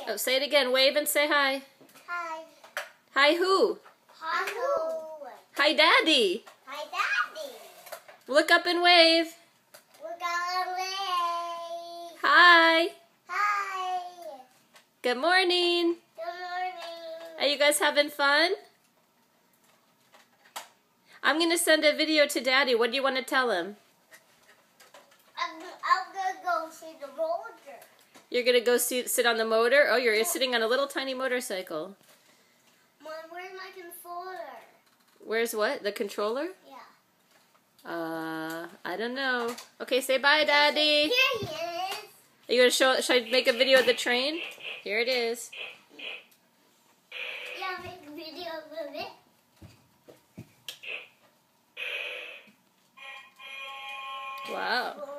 Oh, say it again. Wave and say hi. Hi. Hi who? Hi who? Hi Daddy. Hi Daddy. Look up and wave. We're going away. Hi. Hi. Good morning. Good morning. Are you guys having fun? I'm going to send a video to Daddy. What do you want to tell him? I'm gonna go see the motor. You're going to go sit on the motor? Oh, you're sitting on a little tiny motorcycle. Mom, where's my controller? Where's what? The controller? Yeah. I don't know. Okay, say bye, Daddy. Here he is. Are you going to should I make a video of the train? Here it is. Yeah, make a video of it. Wow.